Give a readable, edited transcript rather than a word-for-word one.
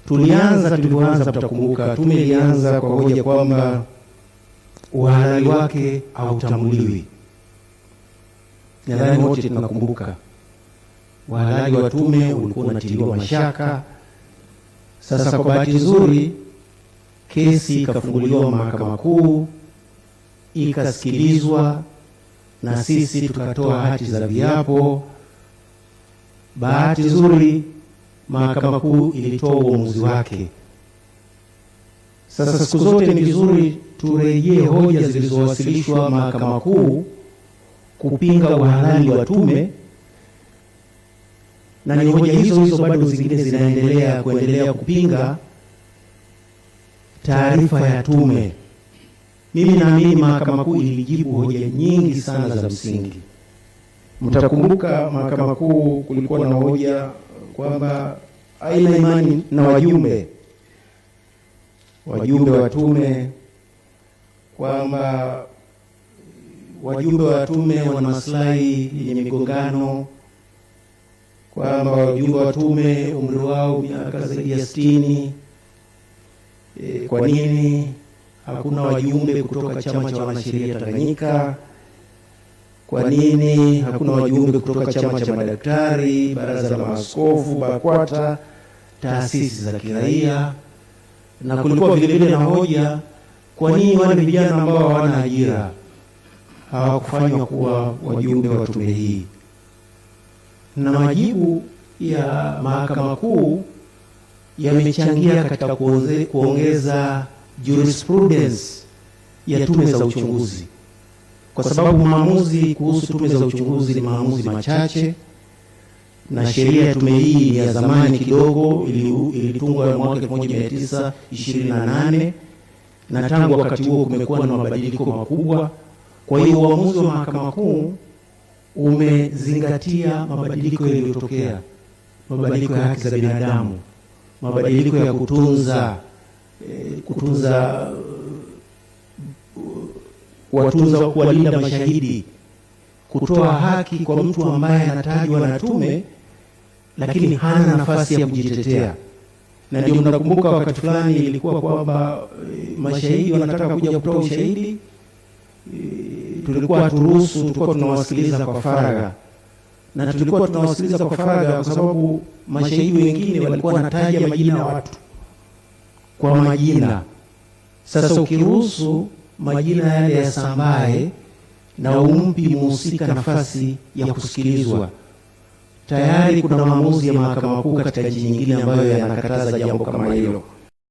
Tulivyoanza mtakumbuka, tume ilianza kwa hoja kwamba uhalali wake hautambuliwi. Nadhani wote tunakumbuka uhalali wa tume ulikuwa unatiliwa mashaka. Sasa kwa bahati nzuri kesi ikafunguliwa Mahakama Kuu, ikasikilizwa na sisi tukatoa hati za viapo. Bahati nzuri Mahakama Kuu ilitoa uamuzi wake. Sasa siku zote ni vizuri turejee hoja zilizowasilishwa Mahakama Kuu kupinga uhalali wa tume, na ni hoja hizo bado zingine zinaendelea kupinga taarifa ya tume. Mimi naamini Mahakama Kuu ilijibu hoja nyingi sana za msingi. Mtakumbuka Mahakama Kuu kulikuwa na hoja kwamba haina imani na wajumbe wa tume, kwamba wajumbe wa tume wana maslahi yenye migongano, kwamba wajumbe wa tume umri wao miaka zaidi ya 60. Kwa nini hakuna wajumbe kutoka chama cha wanasheria Tanganyika? Kwa nini hakuna wajumbe kutoka chama cha madaktari, baraza la maaskofu, BAKWATA, taasisi za kiraia? Na kulikuwa vile na hoja, kwa nini wale vijana ambao hawana ajira hawakufanywa kuwa wajumbe wa tume hii? Na majibu ya Mahakama Kuu yamechangia katika kuongeza jurisprudence ya tume za uchunguzi, kwa sababu maamuzi kuhusu tume za uchunguzi ni maamuzi machache, na sheria ya tume hii ni ya zamani kidogo, ilitungwa mwaka 1928, na tangu wakati huo kumekuwa na mabadiliko makubwa. Kwa hiyo uamuzi wa Mahakama Kuu umezingatia mabadiliko yaliyotokea, mabadiliko ya haki za binadamu, mabadiliko ya kuwalinda mashahidi, kutoa haki kwa mtu ambaye anatajwa na tume lakini hana nafasi ya kujitetea. Na ndio mnakumbuka wakati fulani ilikuwa kwamba mashahidi wanataka kuja kutoa ushahidi, tulikuwa tunawasikiliza kwa faragha. Na tulikuwa tunawasikiliza kwa faragha kwa sababu mashahidi wengine walikuwa wanataja majina ya watu kwa majina. Sasa ukiruhusu majina yale yasambae na umpi muhusika nafasi ya kusikilizwa, tayari kuna maamuzi ya Mahakama Kuu katika nchi nyingine ambayo yanakataza jambo kama hilo.